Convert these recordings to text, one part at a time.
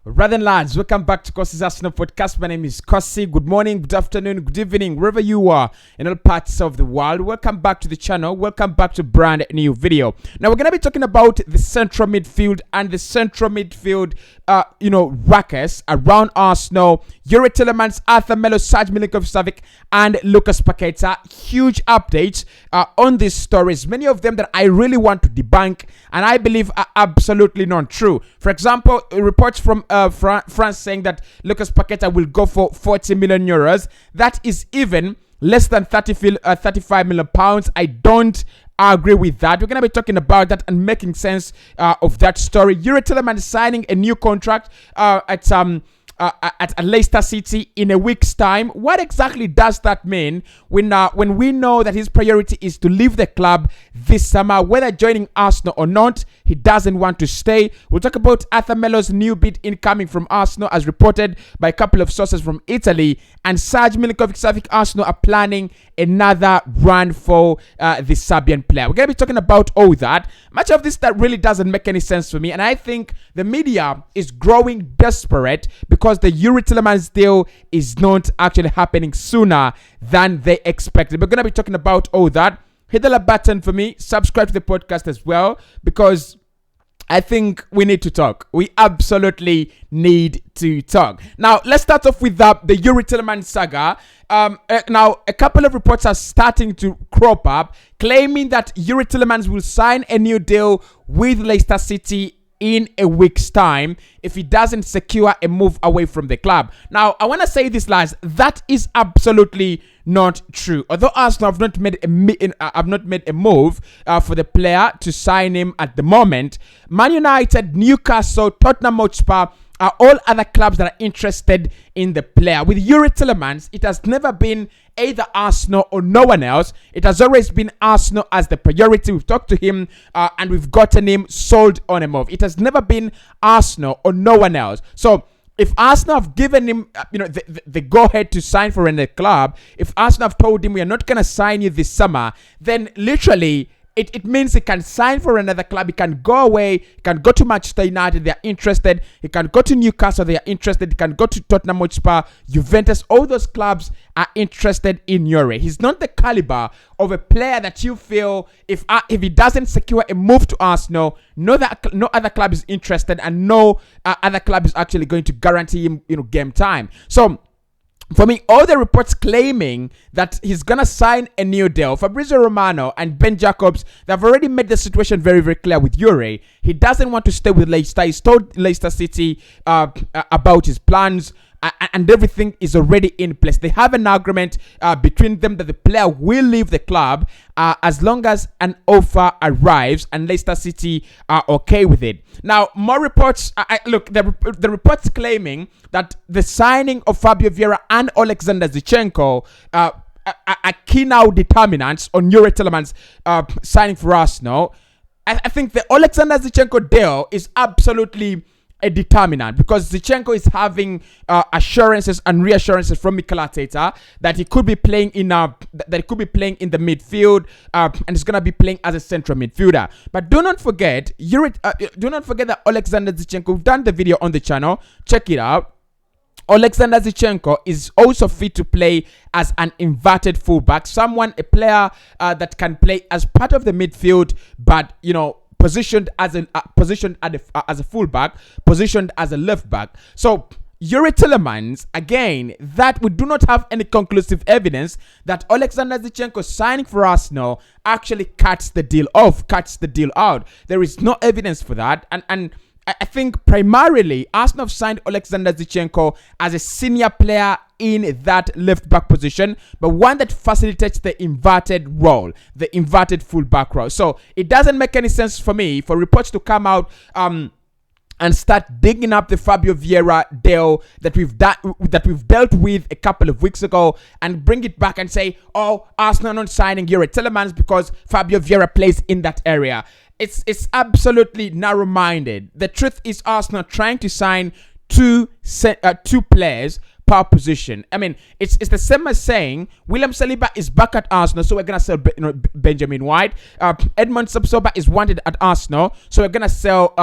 Rather than lads, welcome back to Cossy's Arsenal podcast. My name is Cossy. Good morning, good afternoon, good evening, wherever you are in all parts of the world. Welcome back to the channel. Welcome back to a brand new video. Now we're gonna be talking about the central midfield and the central midfield, ruckus around Arsenal. Youri Tielemans, Melo, Milinković-Savić, and Paquetá. Huge updates on these stories. Many of them that I really want to debunk and I believe are absolutely not true. For example, reports from France saying that Paquetá will go for 40 million euros. That is even less than 35 million pounds. I don't agree with that. We're going to be talking about that and making sense of that story. Youri Tielemans signing a new contract at Leicester City in a week's time. What exactly does that mean when we know that his priority is to leave the club this summer, whether joining Arsenal or not? He doesn't want to stay. We'll talk about Melo's new bid incoming from Arsenal as reported by a couple of sources from Italy, and Milinković-Savić. Arsenal are planning another run for the Serbian player. We're going to be talking about all that. Much of this that really doesn't make any sense for me, and I think the media is growing desperate because the Youri Tielemans deal is not actually happening sooner than they expected. We're going to be talking about all that. Hit the like button for me. Subscribe to the podcast as well, because I think we need to talk. We absolutely need to talk. Now, let's start off with the Youri Tielemans saga. Now, a couple of reports are starting to crop up claiming that Youri Tielemans will sign a new deal with Leicester City in a week's time if he doesn't secure a move away from the club. Now, I want to say this, lads, that is absolutely not true. Although Arsenal have not made a move for the player to sign him at the moment, Man United, Newcastle, Tottenham Hotspur are all other clubs that are interested in the player. With Youri Tielemans, it has never been either Arsenal or no one else. It has always been Arsenal as the priority. We've talked to him and we've gotten him sold on a move. It has never been Arsenal or no one else. So if Arsenal have given him the go-ahead to sign for another club, if Arsenal have told him we are not going to sign you this summer, then literally it means he can sign for another club. He can go away. He can go to Manchester United. They are interested. He can go to Newcastle. They are interested. He can go to Tottenham Hotspur, Juventus. All those clubs are interested in Youri. He's not the caliber of a player that you feel if he doesn't secure a move to Arsenal, no other club is interested, and no other club is actually going to guarantee him game time. So for me, all the reports claiming that he's going to sign a new deal, Fabrizio Romano and Ben Jacobs, they've already made the situation very, very clear with Youri. He doesn't want to stay with Leicester. He's told Leicester City about his plans, and everything is already in place. They have an agreement between them that the player will leave the club as long as an offer arrives, and Leicester City are okay with it. Now, more reports. The reports claiming that the signing of Fabio Vieira and Alexander Zinchenko are key now determinants on Youri Tielemans signing for Arsenal. I think the Alexander Zinchenko deal is absolutely a determinant, because Zinchenko is having assurances and reassurances from Mikel Arteta that he could be playing in the midfield and he's gonna be playing as a central midfielder. But do not forget that Alexander Zinchenko, we've done the video on the channel, check it out. Alexander Zinchenko is also fit to play as an inverted fullback, a player that can play as part of the midfield, but positioned as a fullback, positioned as a left back. So Youri Tielemans, again, that we do not have any conclusive evidence that Alexander Zinchenko signing for Arsenal actually cuts the deal out. There is no evidence for that, and I think primarily Arsenal have signed Alexander Zinchenko as a senior player in that left back position, but one that facilitates the inverted role, the inverted fullback role. So it doesn't make any sense for me for reports to come out and start digging up the Fabio Vieira deal that we've dealt with a couple of weeks ago and bring it back and say, oh, Arsenal not signing Youri Tielemans because Fabio Vieira plays in that area. It's absolutely narrow-minded. The truth is Arsenal trying to sign two players per position. I mean, it's the same as saying William Saliba is back at Arsenal, so we're gonna sell Benjamin White. Edmond Sabsoba is wanted at Arsenal, so we're gonna sell.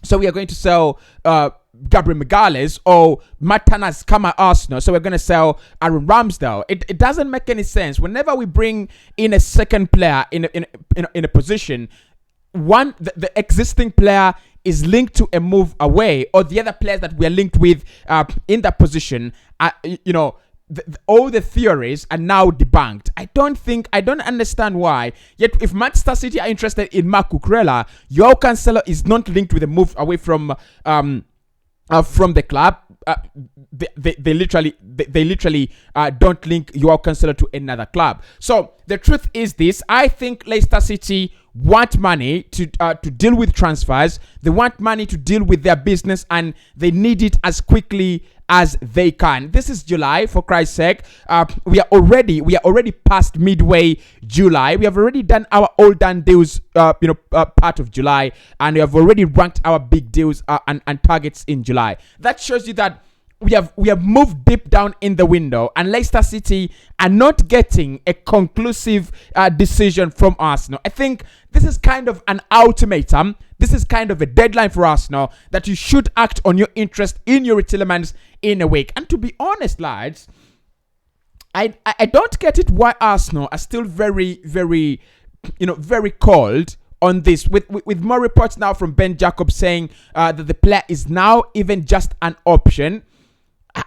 So we are going to sell Gabriel Magalhaes, or Matana's come at Arsenal, so we're going to sell Aaron Ramsdale. It doesn't make any sense. Whenever we bring in a second player in a position, the existing player is linked to a move away, or the other players that we are linked with in that position, all the theories are now debunked. I don't understand why. Yet, if Manchester City are interested in Marc Cucurella, Joao Cancelo is not linked with a move away from the club. They literally don't link Joao Cancelo to another club. So the truth is this: I think Leicester City want money to deal with transfers. They want money to deal with their business, and they need it as quickly as they can. This is July, for Christ's sake. We are already past midway July. We have already done our all done deals, part of July, and we have already ranked our big deals and targets in July. That shows you that we have moved deep down in the window, and Leicester City are not getting a conclusive decision from Arsenal. I think this is kind of an ultimatum. This is kind of a deadline for Arsenal that you should act on your interest in Youri Tielemans in a week. And to be honest, lads, I don't get it why Arsenal are still very, very, very cold on this, with more reports now from Ben Jacobs saying that the player is now even just an option.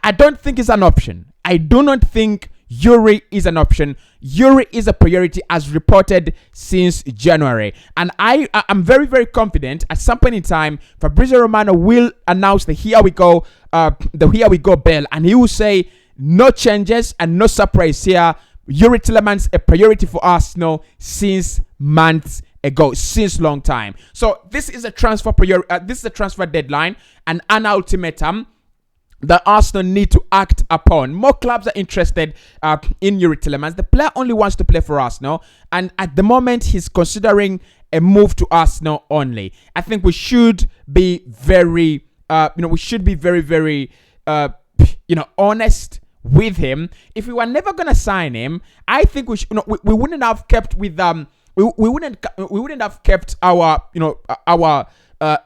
I don't think it's an option. I do not think Youri is an option. Youri is a priority, as reported since January. And I'm very, very confident at some point in time, Fabrizio Romano will announce the here we go bell, and he will say no changes and no surprise here. Youri Tielemans a priority for Arsenal since months ago, since long time. So this is a transfer this is a transfer deadline and an ultimatum that Arsenal need to act upon. More clubs are interested in Youri Tielemans. The player only wants to play for Arsenal, and at the moment he's considering a move to Arsenal only. I think we should be very, very honest with him. If we were never gonna sign him, I think we wouldn't have kept with we wouldn't have kept our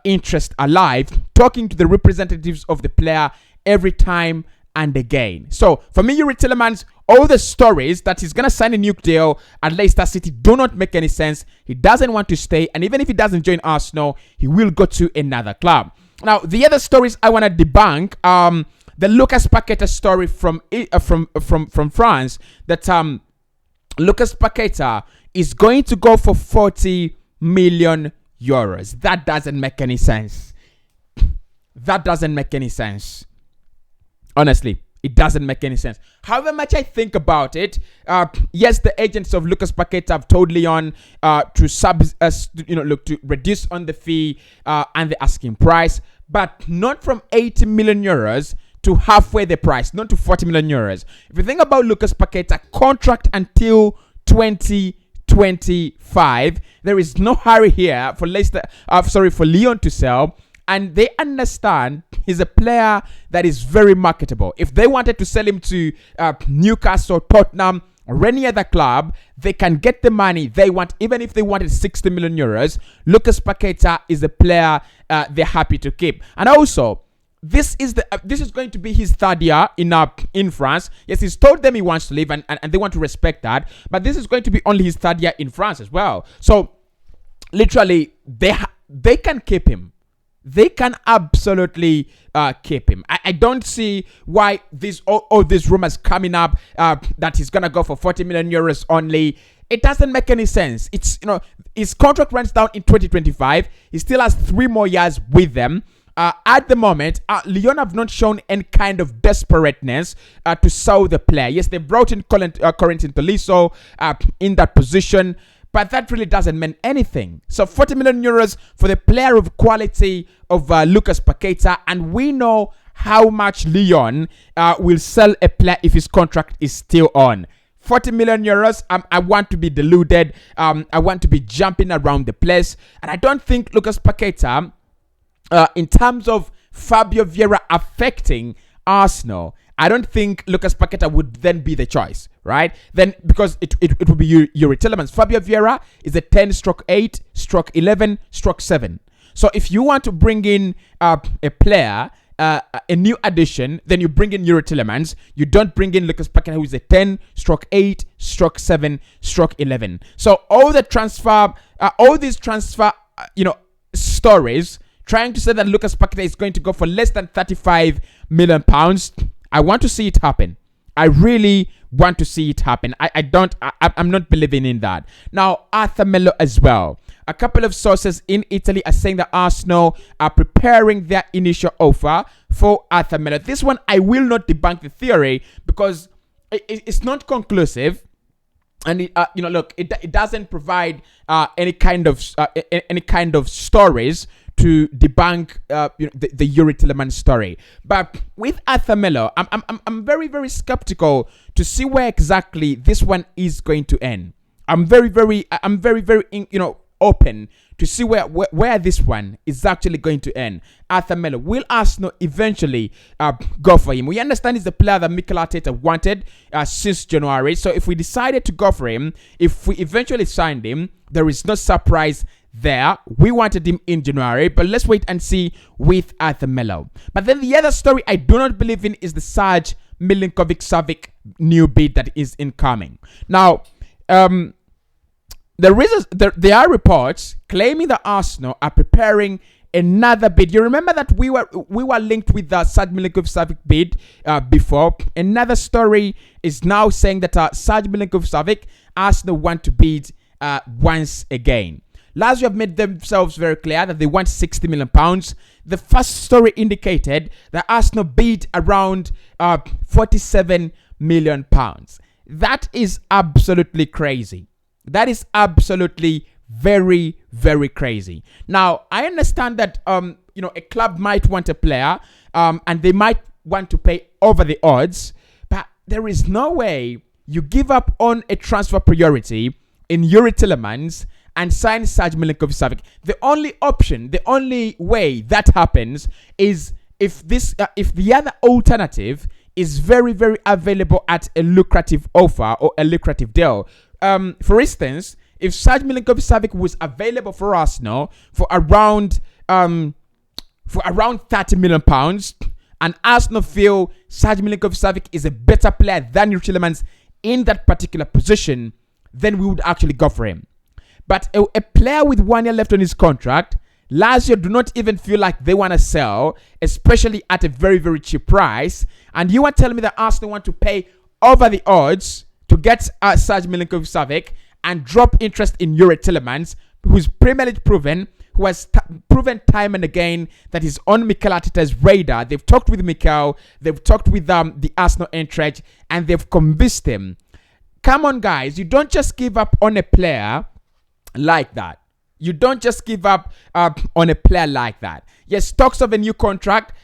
interest alive, talking to the representatives of the player every time and again. So for me, Youri Tielemans, all the stories that he's gonna sign a new deal at Leicester City do not make any sense. He doesn't want to stay, and even if he doesn't join Arsenal, he will go to another club. Now, the other stories I want to debunk, the Lucas Paquetá story from France, that Lucas Paquetá is going to go for 40 million euros. That doesn't make any sense. That doesn't make any sense. Honestly, it doesn't make any sense. However much I think about it, yes, the agents of Lucas Paquetá have told Lyon to reduce on the fee and the asking price, but not from 80 million euros to halfway the price, not to 40 million euros. If you think about Lucas Paquetá contract until 2025, there is no hurry here for Lyon to sell. And they understand he's a player that is very marketable. If they wanted to sell him to Newcastle, Tottenham, or any other club, they can get the money they want. Even if they wanted 60 million euros, Lucas Paquetá is a player they're happy to keep. And also, this is going to be his third year in France. Yes, he's told them he wants to leave, and they want to respect that. But this is going to be only his third year in France as well. So, literally, they can keep him. They can absolutely keep him. I don't see why all these rumors coming up that he's gonna go for 40 million euros only. It doesn't make any sense. It's his contract runs down in 2025. He still has 3 more years with them. At the moment, Lyon have not shown any kind of desperateness to sell the player. Yes, they brought in Corentin Tolisso in that position, but that really doesn't mean anything. So 40 million euros for the player of quality of Lucas Paquetá, and we know how much Lyon will sell a player if his contract is still on. 40 million euros, I want to be deluded. I want to be jumping around the place. And I don't think Lucas Paquetá, in terms of Fabio Vieira affecting Arsenal, I don't think Lucas Paquetá would then be the choice, right? Then, because it would be Youri Tielemans. Fabio Vieira is a 10/8/11/7. So if you want to bring in a player a new addition, then you bring in Youri Tielemans. You don't bring in Lucas Paquetá, who is a 10, stroke 8, stroke 7, stroke 11. So all these transfer, stories trying to say that Lucas Paquetá is going to go for less than 35 million pounds. I want to see it happen. I really want to see it happen. I'm not believing in that. Now, Melo as well. A couple of sources in Italy are saying that Arsenal are preparing their initial offer for Melo. This one, I will not debunk the theory because it's not conclusive. And it doesn't provide any kind of stories to debunk the Youri Tielemans story. But with Melo, I'm very, very skeptical to see where exactly this one is going to end. I'm very, very open to see where this one is actually going to end. Melo, will Arsenal eventually go for him? We understand he's the player that Mikel Arteta wanted since January. So if we decided to go for him, if we eventually signed him, there is no surprise there. We wanted him in January, but let's wait and see with Melo. But then the other story I do not believe in is the Milinković-Savić new bid that is incoming. Now, there are reports claiming that Arsenal are preparing another bid. You remember that we were linked with the Milinković-Savić bid before. Another story is now saying that Milinković-Savić, Arsenal want to bid once again. Lazio have made themselves very clear that they want 60 million pounds. The first story indicated that Arsenal bid around 47 million pounds. That is absolutely crazy. That is absolutely very, very crazy. Now, I understand that a club might want a player and they might want to pay over the odds, but there is no way you give up on a transfer priority in Youri Tielemans and sign Milinković-Savić. The only option, the only way that happens is if the other alternative is very, very available at a lucrative offer or a lucrative deal. For instance, if Milinković-Savić was available for Arsenal for around 30 million pounds, and Arsenal feel Milinković-Savić is a better player than Youri Tielemans in that particular position, then we would actually go for him. But a player with 1 year left on his contract, Lazio do not even feel like they want to sell, especially at a very, very cheap price. And you are telling me that Arsenal want to pay over the odds to get Milinković-Savić and drop interest in Youri Tielemans, who's Premier League proven, who has proven time and again that he's on Mikel Arteta's radar. They've talked with Mikel, they've talked with the Arsenal entourage, and they've convinced him. Come on, guys, you don't just give up on a player like that. You don't just give up on a player like that. Yes, talks of a new contract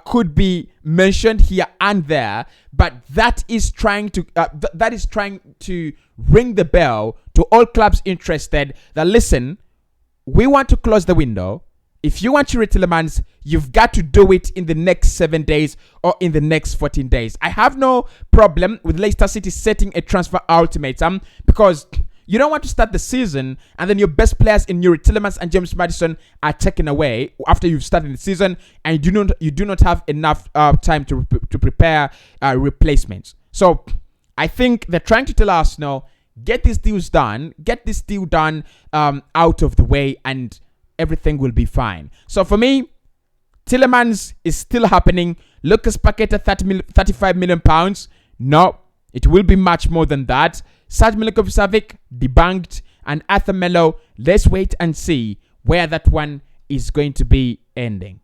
could be mentioned here and there, but that is trying to ring the bell to all clubs interested that listen, we want to close the window. If you want Youri Tielemans, you've got to do it in the next 7 days or in the next 14 days. I have no problem with Leicester City setting a transfer ultimatum because you don't want to start the season and then your best players in Youri Tielemans and James Maddison are taken away after you've started the season and you do not have enough time to prepare replacements. So I think they're trying to tell Arsenal, get this deal done out of the way and everything will be fine. So for me, Tielemans is still happening. Lucas Paquetá, 35 million pounds. No, it will be much more than that. Milinković-Savić debunked, and Melo, let's wait and see where that one is going to be ending.